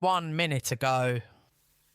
1 minute ago.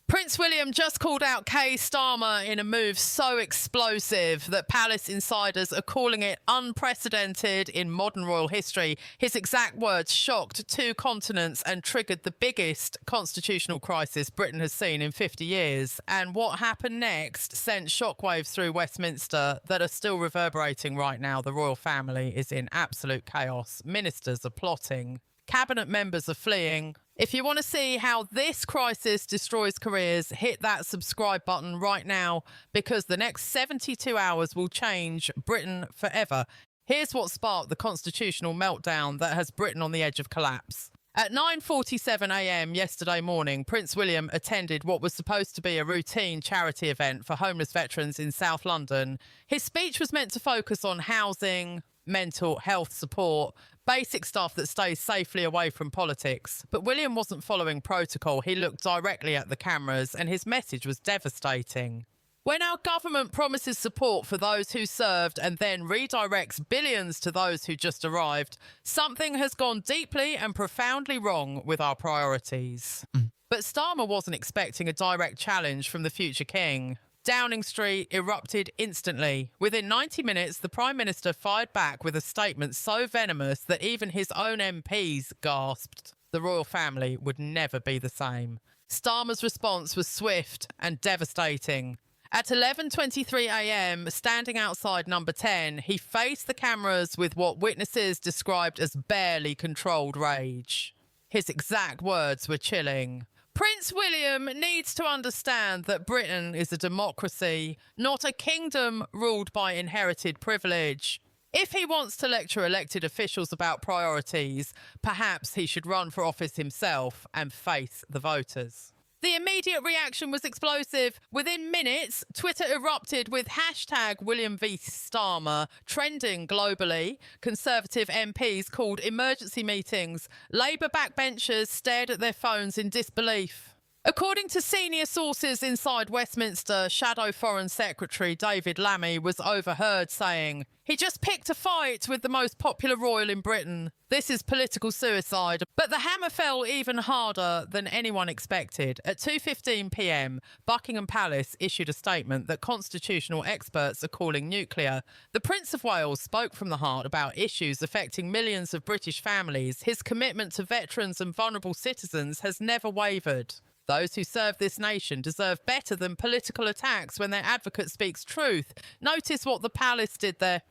Prince William just called out Keir Starmer in a move so explosive that palace insiders are calling it unprecedented in modern royal history. His exact words shocked 2 continents and triggered the biggest constitutional crisis Britain has seen in 50 years. And what happened next sent shockwaves through Westminster that are still reverberating right now. The royal family is in absolute chaos. Ministers are plotting. Cabinet members are fleeing. If you want to see how this crisis destroys careers, hit that subscribe button right now, because the next 72 hours will change Britain forever. Here's what sparked the constitutional meltdown that has Britain on the edge of collapse. At 9:47 a.m. yesterday morning, Prince William attended what was supposed to be a routine charity event for homeless veterans in South London. His speech was meant to focus on housing, mental health support, basic stuff that stays safely away from politics. But William wasn't following protocol. He looked directly at the cameras and his message was devastating. When our government promises support for those who served and then redirects billions to those who just arrived, something has gone deeply and profoundly wrong with our priorities. But Starmer wasn't expecting a direct challenge from the future king. Downing Street erupted instantly. Within 90 minutes, the Prime Minister fired back with a statement so venomous that even his own MPs gasped. The royal family would never be the same. Starmer's response was swift and devastating. At 11:23 a.m, standing outside number 10, he faced the cameras with what witnesses described as barely controlled rage. His exact words were chilling. Prince William needs to understand that Britain is a democracy, not a kingdom ruled by inherited privilege. If he wants to lecture elected officials about priorities, perhaps he should run for office himself and face the voters. The immediate reaction was explosive. Within minutes, Twitter erupted with hashtag William v Starmer trending globally. Conservative MPs called emergency meetings. Labour backbenchers stared at their phones in disbelief. According to senior sources inside Westminster, Shadow Foreign Secretary David Lammy was overheard saying, "He just picked a fight with the most popular royal in Britain. This is political suicide." But the hammer fell even harder than anyone expected. At 2:15 p.m, Buckingham Palace issued a statement that constitutional experts are calling nuclear. The Prince of Wales spoke from the heart about issues affecting millions of British families. His commitment to veterans and vulnerable citizens has never wavered. Those who serve this nation deserve better than political attacks when their advocate speaks truth. Notice what the palace did there.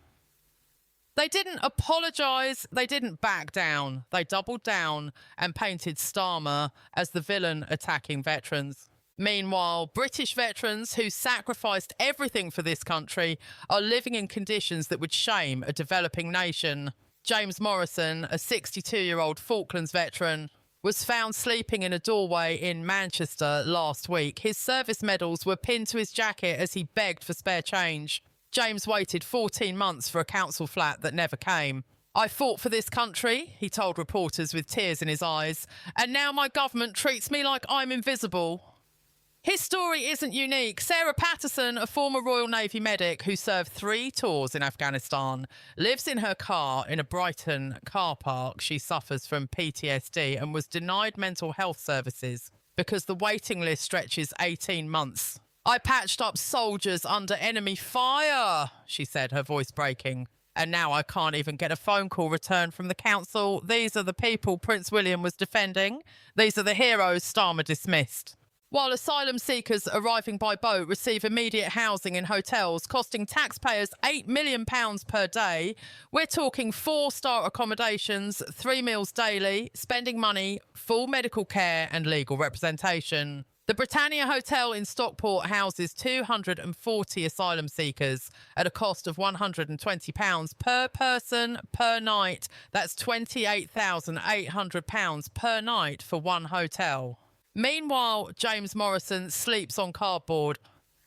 They didn't apologise, they didn't back down. They doubled down and painted Starmer as the villain attacking veterans. Meanwhile, British veterans who sacrificed everything for this country are living in conditions that would shame a developing nation. James Morrison, a 62-year-old Falklands veteran, was found sleeping in a doorway in Manchester last week. His service medals were pinned to his jacket as he begged for spare change. James waited 14 months for a council flat that never came. "I fought for this country," he told reporters with tears in his eyes, "and now my government treats me like I'm invisible." His story isn't unique. Sarah Patterson, a former Royal Navy medic who served 3 tours in Afghanistan, lives in her car in a Brighton car park. She suffers from PTSD and was denied mental health services because the waiting list stretches 18 months. "I patched up soldiers under enemy fire," she said, her voice breaking. "And now I can't even get a phone call returned from the council. These are the people Prince William was defending. These are the heroes Starmer dismissed." While asylum seekers arriving by boat receive immediate housing in hotels costing taxpayers £8 million per day, we're talking 4-star accommodations, 3 meals daily, spending money, full medical care and legal representation. The Britannia Hotel in Stockport houses 240 asylum seekers at a cost of £120 per person per night. That's £28,800 per night for one hotel. Meanwhile, James Morrison sleeps on cardboard.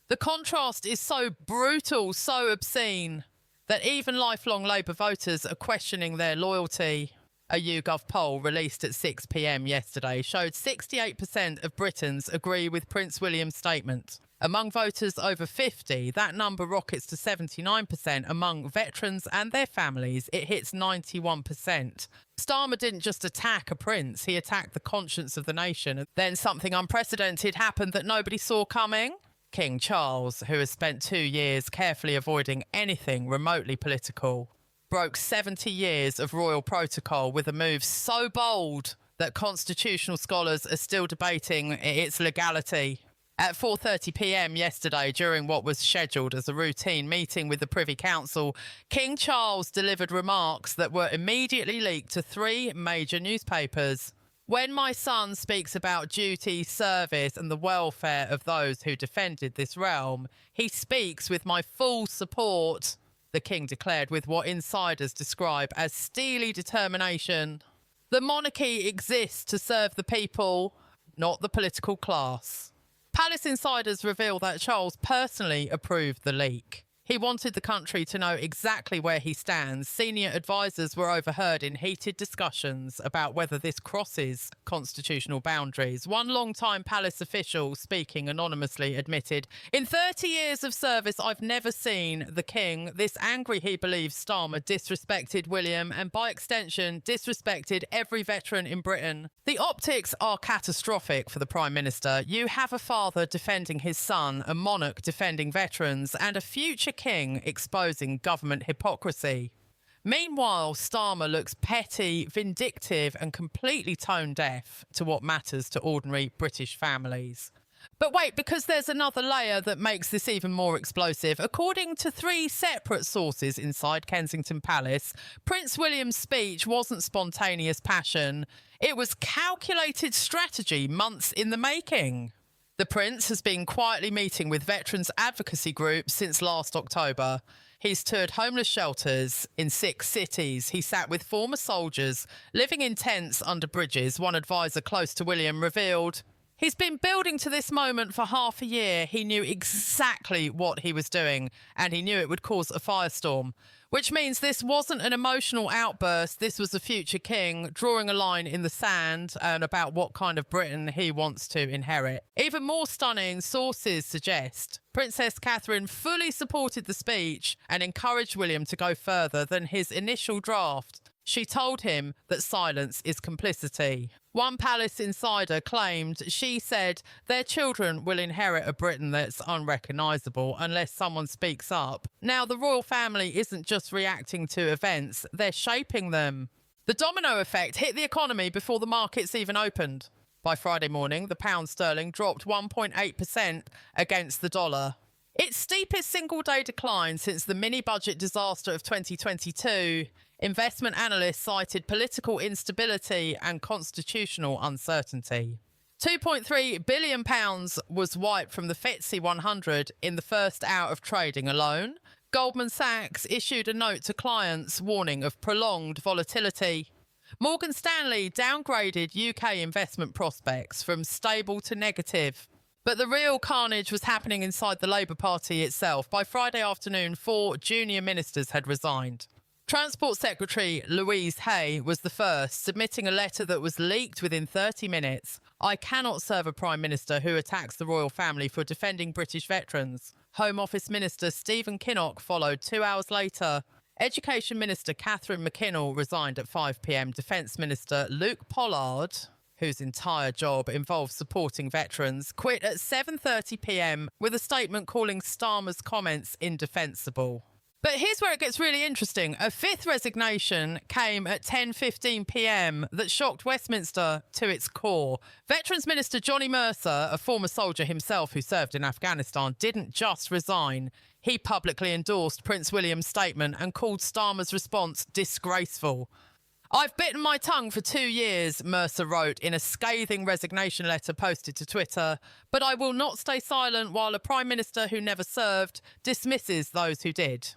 The contrast is so brutal, so obscene, that even lifelong Labour voters are questioning their loyalty. A YouGov poll released at 6 p.m. yesterday showed 68% of Britons agree with Prince William's statement. Among voters over 50, that number rockets to 79%. Among veterans and their families, it hits 91%. Starmer didn't just attack a prince, he attacked the conscience of the nation. Then something unprecedented happened that nobody saw coming. King Charles, who has spent 2 years carefully avoiding anything remotely political, broke 70 years of royal protocol with a move so bold that constitutional scholars are still debating its legality. At 4:30 p.m. yesterday, during what was scheduled as a routine meeting with the Privy Council, King Charles delivered remarks that were immediately leaked to 3 major newspapers. When my son speaks about duty, service and the welfare of those who defended this realm, he speaks with my full support, the King declared with what insiders describe as steely determination. The monarchy exists to serve the people, not the political class. Palace insiders reveal that Charles personally approved the leak. He wanted the country to know exactly where he stands. Senior advisers were overheard in heated discussions about whether this crosses constitutional boundaries. One long-time palace official, speaking anonymously, admitted, "In 30 years of service, I've never seen the king this angry. He believes Starmer disrespected William and, by extension, disrespected every veteran in Britain. The optics are catastrophic for the Prime Minister. You have a father defending his son, a monarch defending veterans, and a future king exposing government hypocrisy." Meanwhile, Starmer looks petty, vindictive and completely tone deaf to what matters to ordinary British families. But wait, because there's another layer that makes this even more explosive. According to 3 separate sources inside Kensington Palace, Prince William's speech wasn't spontaneous passion. It was calculated strategy months in the making. The Prince has been quietly meeting with veterans advocacy groups since last October. He's toured homeless shelters in 6 cities. He sat with former soldiers living in tents under bridges. One advisor close to William revealed, "He's been building to this moment for half a year. He knew exactly what he was doing, and he knew it would cause a firestorm." Which means this wasn't an emotional outburst. This was a future king drawing a line in the sand and about what kind of Britain he wants to inherit. Even more stunning, sources suggest Princess Catherine fully supported the speech and encouraged William to go further than his initial draft. She told him that silence is complicity. One palace insider claimed she said their children will inherit a Britain that's unrecognisable unless someone speaks up. Now, the royal family isn't just reacting to events, they're shaping them. The domino effect hit the economy before the markets even opened. By Friday morning, the pound sterling dropped 1.8% against the dollar. Its steepest single-day decline since the mini-budget disaster of 2022. Investment analysts cited political instability and constitutional uncertainty. £2.3 billion was wiped from the FTSE 100 in the first hour of trading alone. Goldman Sachs issued a note to clients warning of prolonged volatility. Morgan Stanley downgraded UK investment prospects from stable to negative. But the real carnage was happening inside the Labour Party itself. By Friday afternoon, 4 junior ministers had resigned. Transport Secretary Louise Hay was the first, submitting a letter that was leaked within 30 minutes. "I cannot serve a Prime Minister who attacks the royal family for defending British veterans." Home Office Minister Stephen Kinnock followed 2 hours later. Education Minister Catherine McKinnell resigned at 5 p.m. Defence Minister Luke Pollard, whose entire job involves supporting veterans, quit at 7:30 p.m. with a statement calling Starmer's comments indefensible. But here's where it gets really interesting. A 5th resignation came at 10:15 p.m. that shocked Westminster to its core. Veterans Minister Johnny Mercer, a former soldier himself who served in Afghanistan, didn't just resign. He publicly endorsed Prince William's statement and called Starmer's response disgraceful. "I've bitten my tongue for 2 years," Mercer wrote in a scathing resignation letter posted to Twitter, "but I will not stay silent while a Prime Minister who never served dismisses those who did."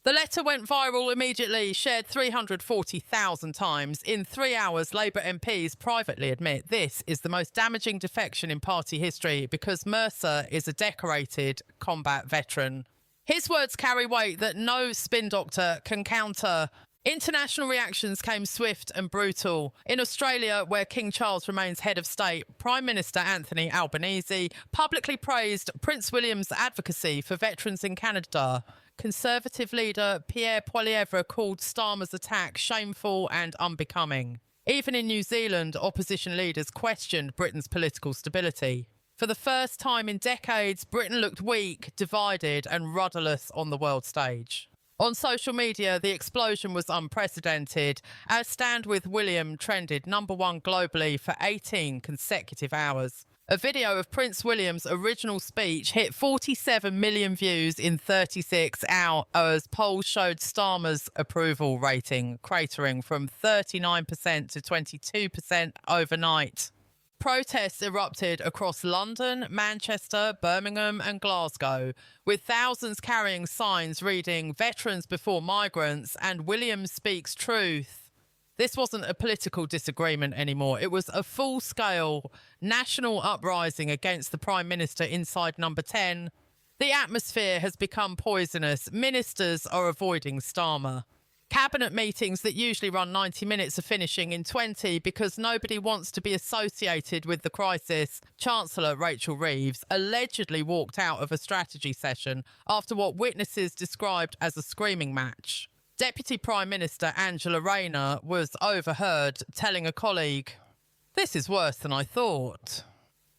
The letter went viral immediately, shared 340,000 times. In 3 hours, Labour MPs privately admit this is the most damaging defection in party history because Mercer is a decorated combat veteran. His words carry weight that no spin doctor can counter. International reactions came swift and brutal. In Australia, where King Charles remains head of state, Prime Minister Anthony Albanese publicly praised Prince William's advocacy for veterans in Canada. Conservative leader Pierre Poilievre called Starmer's attack shameful and unbecoming. Even in New Zealand, opposition leaders questioned Britain's political stability. For the first time in decades, Britain looked weak, divided and rudderless on the world stage. On social media, the explosion was unprecedented, as Stand With William trended #1 globally for 18 consecutive hours. A video of Prince William's original speech hit 47 million views in 36 hours. Polls showed Starmer's approval rating cratering from 39% to 22% overnight. Protests erupted across London, Manchester, Birmingham and Glasgow, with thousands carrying signs reading "Veterans before migrants" and "William speaks truth." This wasn't a political disagreement anymore. It was a full-scale national uprising against the Prime Minister inside Number 10. The atmosphere has become poisonous. Ministers are avoiding Starmer. Cabinet meetings that usually run 90 minutes are finishing in 20 because nobody wants to be associated with the crisis. Chancellor Rachel Reeves allegedly walked out of a strategy session after what witnesses described as a screaming match. Deputy Prime Minister Angela Rayner was overheard telling a colleague, "This is worse than I thought.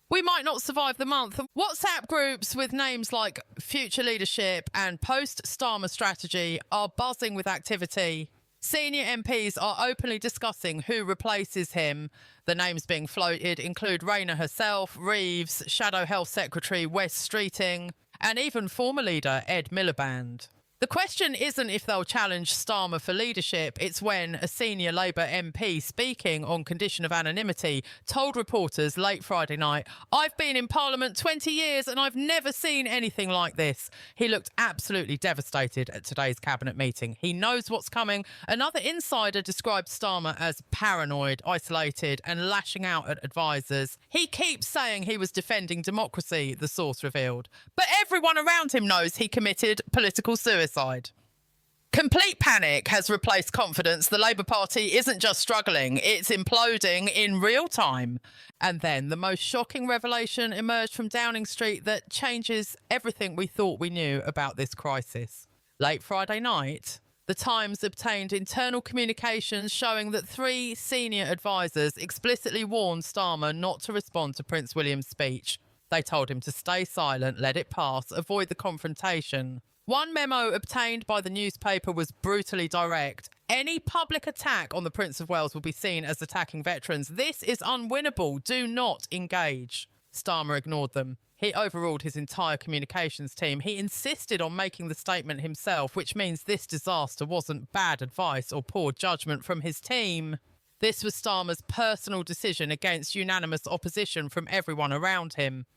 We might not survive the month." WhatsApp groups with names like Future Leadership and Post-Starmer Strategy are buzzing with activity. Senior MPs are openly discussing who replaces him. The names being floated include Rayner herself, Reeves, Shadow Health Secretary Wes Streeting, and even former leader Ed Miliband. The question isn't if they'll challenge Starmer for leadership, it's when a senior Labour MP speaking on condition of anonymity told reporters late Friday night, "I've been in Parliament 20 years and I've never seen anything like this." He looked absolutely devastated at today's cabinet meeting. He knows what's coming. Another insider described Starmer as paranoid, isolated and lashing out at advisers. "He keeps saying he was defending democracy," the source revealed. "But everyone around him knows he committed political suicide." Complete panic has replaced confidence. The Labour Party isn't just struggling, it's imploding in real time. And then the most shocking revelation emerged from Downing Street that changes everything we thought we knew about this crisis. Late Friday night, The Times obtained internal communications showing that 3 senior advisers explicitly warned Starmer not to respond to Prince William's speech. They told him to stay silent, let it pass, avoid the confrontation. One memo obtained by the newspaper was brutally direct. "Any public attack on the Prince of Wales will be seen as attacking veterans. This is unwinnable. Do not engage." Starmer ignored them. He overruled his entire communications team. He insisted on making the statement himself, which means this disaster wasn't bad advice or poor judgment from his team. This was Starmer's personal decision against unanimous opposition from everyone around him.